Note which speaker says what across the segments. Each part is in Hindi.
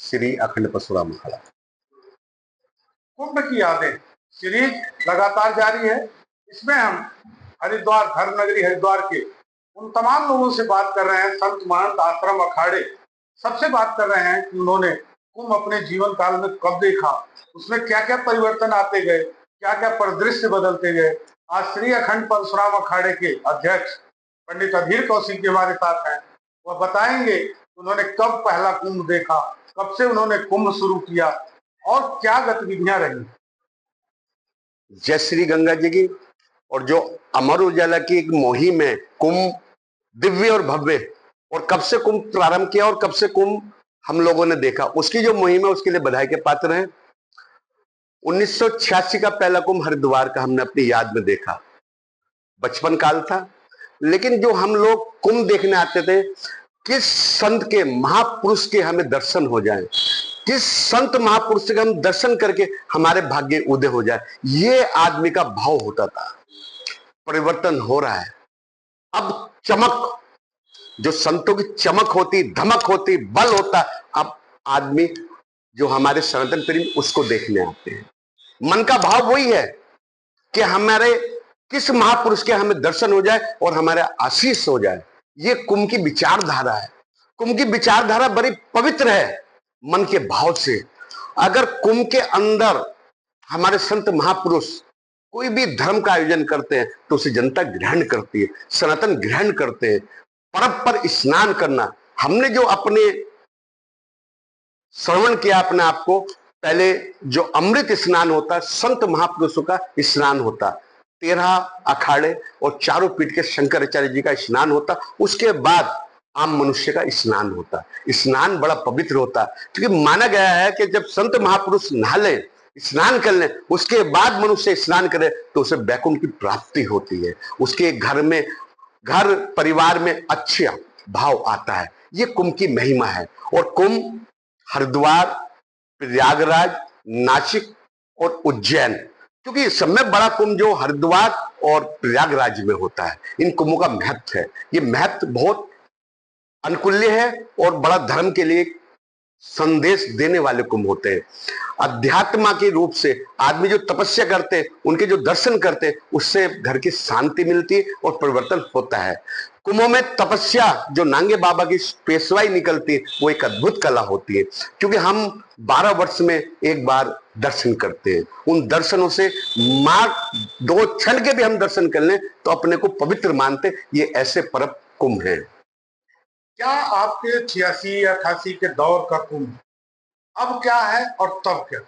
Speaker 1: श्री अखंड परशुराम अखाड़ा।
Speaker 2: कुंभ की यादें सीरीज लगातार जारी है। इसमें हम हरिद्वार, धर्म नगरी हरिद्वार के उन तमाम लोगों से बात कर रहे हैं, संत महंत आश्रम अखाड़े सबसे बात कर रहे हैं कि उन्होंने कुंभ अपने जीवन काल में कब देखा, उसमें क्या क्या परिवर्तन आते गए, क्या क्या परिदृश्य बदलते गए। आज श्री अखंड परशुराम अखाड़े के अध्यक्ष पंडित अधीर कौशिक जी हमारे साथ हैं। वह बताएंगे उन्होंने कब पहला कुंभ देखा, कब से उन्होंने कुंभ शुरू किया और क्या गतिविधियां रही।
Speaker 1: जय श्री गंगा जी की। और जो अमर उजाला की एक मुहिम है कुंभ दिव्य और भव्य, और कब से कुंभ प्रारंभ किया और कब से कुंभ हम लोगों ने देखा, उसकी जो मुहिम है उसके लिए बधाई के पात्र हैं। 1986 का पहला कुंभ हरिद्वार का हमने अपनी याद में देखा। बचपन काल था, लेकिन जो हम लोग कुंभ देखने आते थे, किस संत के महापुरुष के हमें दर्शन हो जाए, किस संत महापुरुष के हम दर्शन करके हमारे भाग्य उदय हो जाए, ये आदमी का भाव होता था। परिवर्तन हो रहा है। अब चमक, जो संतों की चमक होती, धमक होती, बल होता, अब आदमी जो हमारे सनातन प्रेमी उसको देखने आते हैं। मन का भाव वही है कि हमारे किस महापुरुष के हमें दर्शन हो जाए और हमारे आशीष हो जाए। ये कुंभ की विचारधारा है। कुंभ की विचारधारा बड़ी पवित्र है मन के भाव से। अगर कुंभ के अंदर हमारे संत महापुरुष कोई भी धर्म का आयोजन करते हैं तो उसे जनता ग्रहण करती है, सनातन ग्रहण करते हैं। परम पर स्नान करना, हमने जो अपने श्रवण किया अपने आप को, पहले जो अमृत स्नान होता, संत महापुरुषों का स्नान होता, 13 अखाड़े और चारों पीठ के शंकराचार्य जी का स्नान होता, उसके बाद आम मनुष्य का स्नान होता। स्नान बड़ा पवित्र होता, क्योंकि माना गया है कि जब संत महापुरुष नहा लें, स्नान कर लें, उसके बाद मनुष्य स्नान करे तो उसे वैकुंठ की प्राप्ति होती है। उसके घर में, घर परिवार में अच्छा भाव आता है। ये कुंभ की महिमा है। और कुंभ हरिद्वार, प्रयागराज, नासिक और उज्जैन, क्योंकि सब में बड़ा कुंभ जो हरिद्वार और प्रयागराज में होता है, इन कुंभों का महत्व है। ये महत्व बहुत अनुकूल्य है और बड़ा धर्म के लिए संदेश देने वाले कुंभ होते हैं। अध्यात्मा के रूप से आदमी जो तपस्या करते हैं, उनके जो दर्शन करते हैं, उससे घर की शांति मिलती है और परिवर्तन होता है। कुंभों में तपस्या, जो नांगे बाबा की पेशवाई निकलती है, वो एक अद्भुत कला होती है, क्योंकि हम 12 वर्ष में एक बार दर्शन करते हैं। उन दर्शनों से मां 2 क्षण के भी हम दर्शन कर लें तो अपने को पवित्र मानते। ये ऐसे परम कुंभ है।
Speaker 2: क्या आपके 86 या 88 के दौर का कुंभ अब क्या है और तब क्या?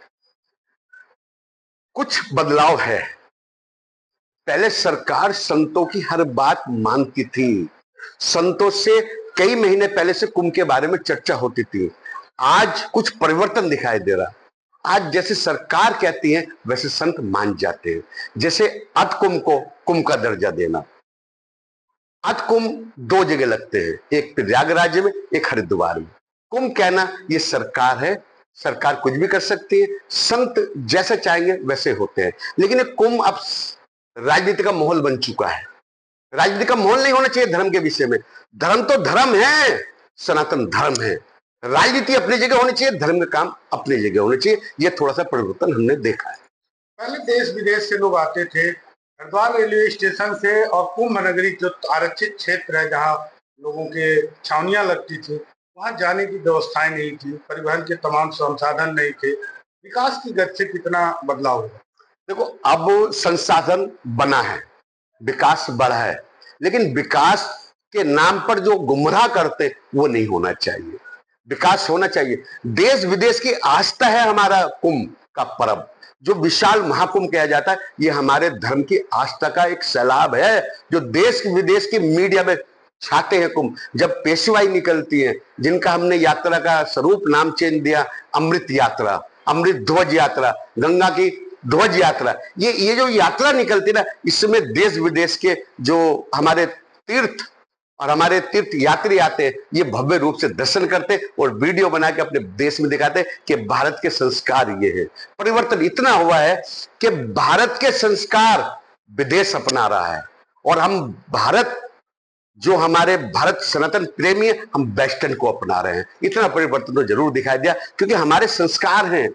Speaker 1: कुछ बदलाव है। पहले सरकार संतों की हर बात मानती थी। संतों से कई महीने पहले से कुंभ के बारे में चर्चा होती थी। आज कुछ परिवर्तन दिखाई दे रहा। आज जैसे सरकार कहती है वैसे संत मान जाते हैं। जैसे अध कुंभ को कुंभ का दर्जा देना। अध कुंभ 2 जगह लगते हैं, एक प्रयागराज में, एक हरिद्वार में। कुंभ कहना ये सरकार है, सरकार कुछ भी कर सकती है, संत जैसे चाहेंगे वैसे होते हैं। लेकिन ये कुंभ अब राजनीति का माहौल बन चुका है। राजनीति का माहौल नहीं होना चाहिए धर्म के विषय में। धर्म तो धर्म है, सनातन धर्म है। राजनीति अपनी जगह होनी चाहिए, धर्म का काम अपनी जगह होना चाहिए। ये थोड़ा सा परिवर्तन हमने देखा है।
Speaker 2: पहले देश विदेश से लोग आते थे हरिद्वार रेलवे स्टेशन से, और कुंभ नगरी जो आरक्षित क्षेत्र है जहाँ लोगों के छावनियां लगती थी, वहां जाने की व्यवस्थाएं नहीं थी, परिवहन के तमाम संसाधन नहीं थे। विकास की गति से कितना बदलाव हुआ?
Speaker 1: देखो, अब संसाधन बना है, विकास बढ़ा है, लेकिन विकास के नाम पर जो गुमराह करते वो नहीं होना चाहिए। विकास होना चाहिए। देश विदेश की आस्था है हमारा कुंभ का पर्व, जो विशाल महाकुंभ किया जाता है। ये हमारे धर्म की आस्था का एक सैलाब है, जो देश विदेश की मीडिया में छाते हैं कुंभ। जब पेशवाई निकलती है, जिनका हमने यात्रा का स्वरूप नाम चेंज दिया, अमृत यात्रा, अमृत ध्वज यात्रा, गंगा की ध्वज यात्रा, ये जो यात्रा निकलती ना, इसमें देश विदेश के जो हमारे तीर्थ और हमारे तीर्थ यात्री आते हैं, ये भव्य रूप से दर्शन करते और वीडियो बना के अपने देश में दिखाते कि भारत के संस्कार ये है। परिवर्तन इतना हुआ है कि भारत के संस्कार विदेश अपना रहा है, और हम भारत जो हमारे भारत सनातन प्रेमी है, हम वेस्टर्न को अपना रहे हैं। इतना परिवर्तन तो जरूर दिखाई दिया, क्योंकि हमारे संस्कार हैं,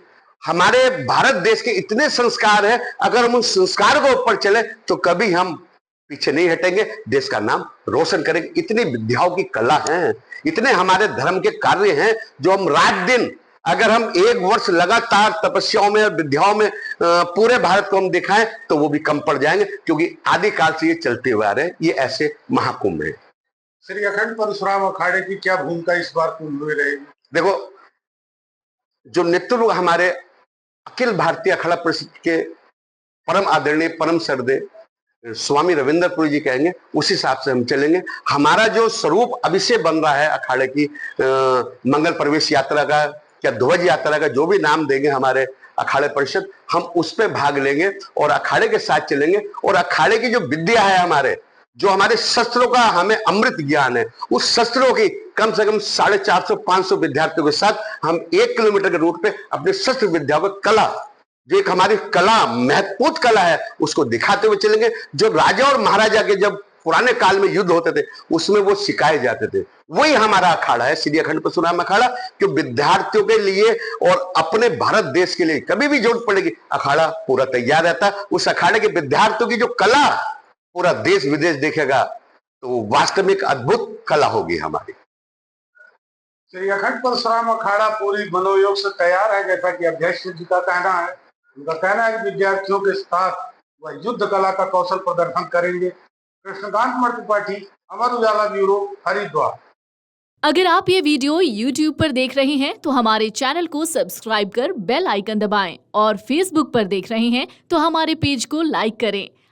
Speaker 1: हमारे भारत देश के इतने संस्कार हैं, अगर हम उन संस्कार को ऊपर चले तो कभी हम पीछे नहीं हटेंगे, देश का नाम रोशन करेंगे। इतनी विद्याओं की कला है, इतने हमारे धर्म के कार्य हैं, जो हम रात दिन, अगर हम 1 वर्ष लगातार तपस्याओं में और विद्याओं में पूरे भारत को हम दिखाएं तो वो भी कम पड़ जाएंगे, क्योंकि आदिकाल से ये चलते हुए आ रहे हैं, ये ऐसे महाकुंभ है।
Speaker 2: श्री अखंड परशुराम अखाड़े की क्या भूमिका इस बार कुंभ में रहेगी?
Speaker 1: देखो, जो नेतृत्व हमारे अखिल भारतीय अखाड़ा परिषद के परम आदरणीय परम श्रद्धेय स्वामी रविंद्रपुरी जी कहेंगे, उस हिसाब से हम चलेंगे। हमारा जो स्वरूप अभी से बन रहा है अखाड़े की मंगल प्रवेश यात्रा का या ध्वज यात्रा का, जो भी नाम देंगे हमारे अखाड़े परिषद, हम उस पर भाग लेंगे और अखाड़े के साथ चलेंगे। और अखाड़े की जो विद्या है, जो हमारे शस्त्रों का हमें अमृत ज्ञान है, उस शस्त्रों की कम से कम 450-500 विद्यार्थियों के साथ हम 1 किलोमीटर के रूट पे अपने शस्त्र विद्या को, कला, जो एक हमारी कला, महत्वपूर्ण कला है, उसको दिखाते हुए चलेंगे। जो राजा और महाराजा के जब पुराने काल में युद्ध होते थे, उसमें वो सिखाए जाते थे, वही हमारा अखाड़ा है, श्री अखंड परशुराम अखाड़ा, जो विद्यार्थियों के लिए और अपने भारत देश के लिए कभी भी जरूरत पड़ेगी, अखाड़ा पूरा तैयार रहता है। उस अखाड़े के विद्यार्थियों की जो कला पूरा देश विदेश देखेगा, तो वास्तव में एक अद्भुत कला होगी हमारी।
Speaker 2: श्री अखंड परशुराम अखाड़ा पूरी मनोयोग से तैयार है, जैसा कि अध्यक्ष जी का कहना है। उनका कहना है कि विद्यार्थियों के साथ वह युद्ध कला का कौशल प्रदर्शन करेंगे। कृष्णकांत मर्त्रिपाठी, अमर उजाला ब्यूरो, हरिद्वार।
Speaker 3: अगर आप ये वीडियो YouTube पर देख रहे हैं तो हमारे चैनल को सब्सक्राइब कर बेल आइकन दबाएं, और Facebook पर देख रहे हैं तो हमारे पेज को लाइक करें।